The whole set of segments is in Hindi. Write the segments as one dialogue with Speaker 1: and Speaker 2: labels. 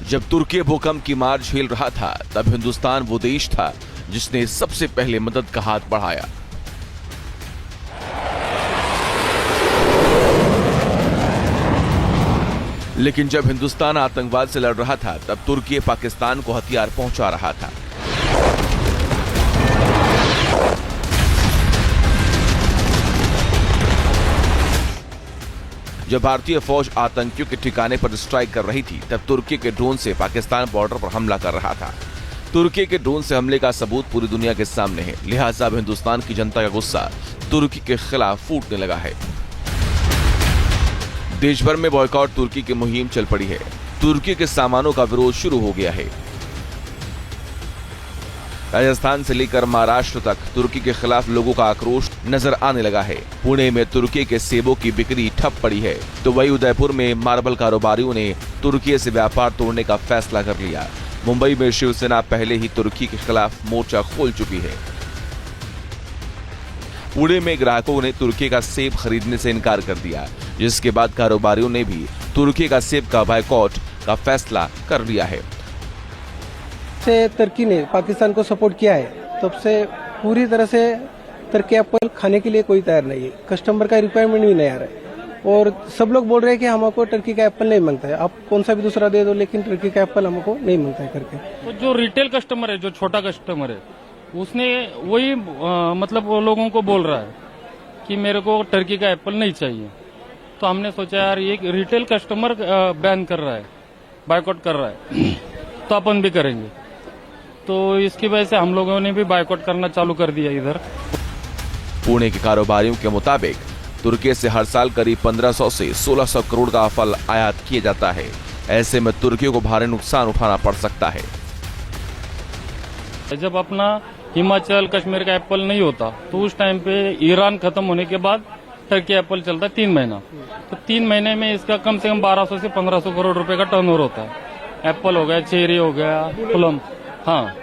Speaker 1: जब तुर्की भूकंप की मार झेल रहा था, तब हिंदुस्तान वो देश था जिसने सबसे पहले मदद का हाथ बढ़ाया। लेकिन जब हिंदुस्तान आतंकवाद से लड़ रहा था, तब तुर्की पाकिस्तान को हथियार पहुंचा रहा था। जब भारतीय फौज आतंकियों के ठिकाने पर स्ट्राइक कर रही थी, तब तुर्की के ड्रोन से पाकिस्तान बॉर्डर पर हमला कर रहा था। तुर्की के ड्रोन से हमले का सबूत पूरी दुनिया के सामने है, लिहाजा अब हिंदुस्तान की जनता का गुस्सा तुर्की के खिलाफ फूटने लगा है। देश भर में बॉयकॉट तुर्की की मुहिम चल पड़ी है। तुर्की के सामानों का विरोध शुरू हो गया है। राजस्थान से लेकर महाराष्ट्र तक तुर्की के खिलाफ लोगों का आक्रोश नजर आने लगा है। पुणे में तुर्की के सेबों की बिक्री ठप पड़ी है, तो वही उदयपुर में मार्बल कारोबारियों ने तुर्की से व्यापार तोड़ने का फैसला कर लिया। मुंबई में शिवसेना पहले ही तुर्की के खिलाफ मोर्चा खोल चुकी है। पुणे में ग्राहकों ने तुर्की का सेब खरीदने से इनकार कर दिया, जिसके बाद कारोबारियों ने भी तुर्की का सेब का बायकॉट का फैसला कर लिया है।
Speaker 2: से तुर्की ने पाकिस्तान को सपोर्ट किया है, तब से पूरी तरह से तुर्की एप्पल खाने के लिए कोई तैयार नहीं है। कस्टमर का रिक्वायरमेंट भी नहीं आ रहा है और सब लोग बोल रहे हैं कि हमको तुर्की का एप्पल नहीं मांगता है, आप कौन सा भी दूसरा दे दो, लेकिन तुर्की का एप्पल हमको नहीं मांगता है करके।
Speaker 3: तो जो रिटेल कस्टमर है, जो छोटा कस्टमर है, उसने वही मतलब वो लोगों को बोल रहा है कि मेरे को तुर्की का एप्पल नहीं चाहिए। तो हमने सोचा यार ये रिटेल कस्टमर बैन कर रहा है, बायकॉट कर रहा है, तो अपन भी करेंगे। तो इसकी वजह से हम लोगों ने भी बायकॉट करना चालू कर दिया इधर।
Speaker 1: पुणे के कारोबारियों के मुताबिक तुर्की से हर साल करीब 1500 से 1600 करोड़ का फल आयात किया जाता है। ऐसे में तुर्की को भारी नुकसान उठाना पड़ सकता है।
Speaker 3: जब अपना हिमाचल कश्मीर का एप्पल नहीं होता, तो उस टाइम पे ईरान खत्म होने के बाद तुर्की एप्पल चलता है 3 महीना। तो 3 महीने में इसका कम से कम 1200 से 1500 करोड़ रुपए का टर्नओवर होता है। एप्पल हो गया, चेरी हो गया, प्लम। हाँ,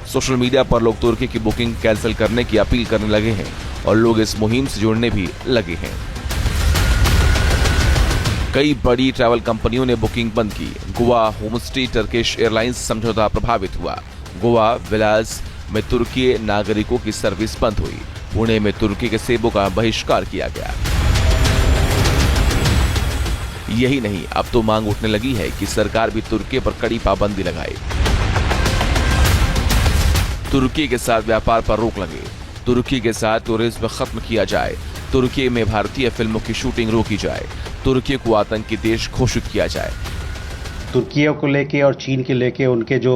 Speaker 1: सोशल मीडिया पर लोग तुर्की की बुकिंग कैंसिल करने की अपील करने लगे हैं और लोग इस मुहिम से जुड़ने भी लगे हैं। कई बड़ी ट्रैवल कंपनियों ने बुकिंग बंद की। गोवा होमस्टे टर्किश एयरलाइंस समझौता प्रभावित हुआ। गोवा विलास में तुर्की नागरिकों की सर्विस बंद हुई। पुणे में तुर्की के सेबों का बहिष्कार किया गया। यही नहीं, अब तो मांग उठने लगी है कि सरकार भी तुर्की पर कड़ी पाबंदी लगाए। तुर्की के साथ व्यापार पर रोक लगे। तुर्की के साथ टूरिज्म खत्म किया जाए। तुर्की में भारतीय फिल्मों की शूटिंग रोकी जाए। तुर्की को आतंकी देश घोषित किया जाए।
Speaker 4: तुर्की को लेके और चीन के लेके उनके जो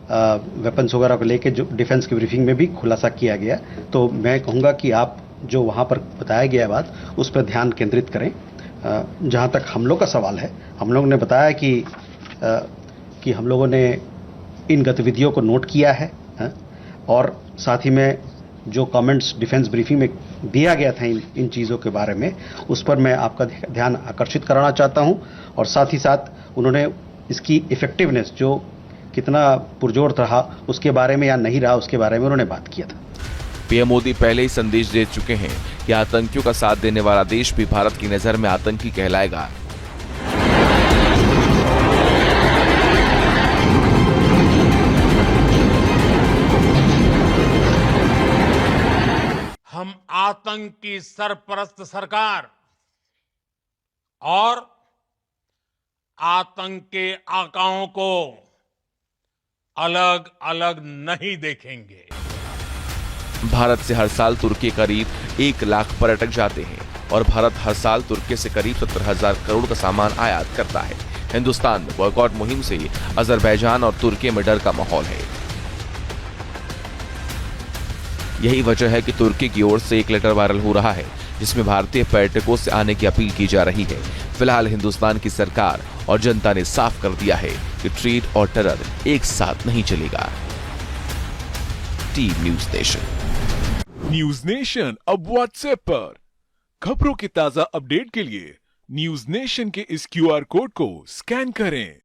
Speaker 4: वेपन्स वगैरह को लेके जो डिफेंस की ब्रीफिंग में भी खुलासा किया गया। तो मैं कहूँगा कि आप जो वहाँ पर बताया गया बात, उस पर ध्यान केंद्रित करें। जहाँ तक हम लोग का सवाल है, हम लोग ने बताया कि हम लोगों ने इन गतिविधियों को नोट किया है, और साथ ही में जो कमेंट्स डिफेंस ब्रीफिंग में दिया गया था इन चीज़ों के बारे में, उस पर मैं आपका ध्यान आकर्षित कराना चाहता हूं। और साथ ही साथ उन्होंने इसकी इफेक्टिवनेस जो कितना पुरजोर रहा उसके बारे में या नहीं रहा उसके बारे में उन्होंने बात किया था।
Speaker 1: पीएम मोदी पहले ही संदेश दे चुके हैं कि आतंकियों का साथ देने वाला देश भी भारत की नजर में आतंकी कहलाएगा।
Speaker 5: हम आतंक की सरपरस्त सरकार और आतंक के आकाओं को अलग अलग नहीं देखेंगे।
Speaker 1: भारत से हर साल तुर्की करीब 1 लाख पर्यटक जाते हैं और भारत हर साल तुर्की से करीब 70,000 करोड़ का सामान आयात करता है। हिंदुस्तान में बॉयकॉट मुहिम से ही अजरबैजान और तुर्की में डर का माहौल है। यही वजह है कि तुर्की की ओर से एक लेटर वायरल हो रहा है, जिसमें भारतीय पर्यटकों से आने की अपील की जा रही है। फिलहाल हिंदुस्तान की सरकार और जनता ने साफ कर दिया है कि ट्रेड और टेरर एक साथ नहीं चलेगा। Team news nation.
Speaker 6: News nation अब व्हाट्सएप पर खबरों के ताजा अपडेट के लिए न्यूज नेशन के इस QR कोड को स्कैन करें।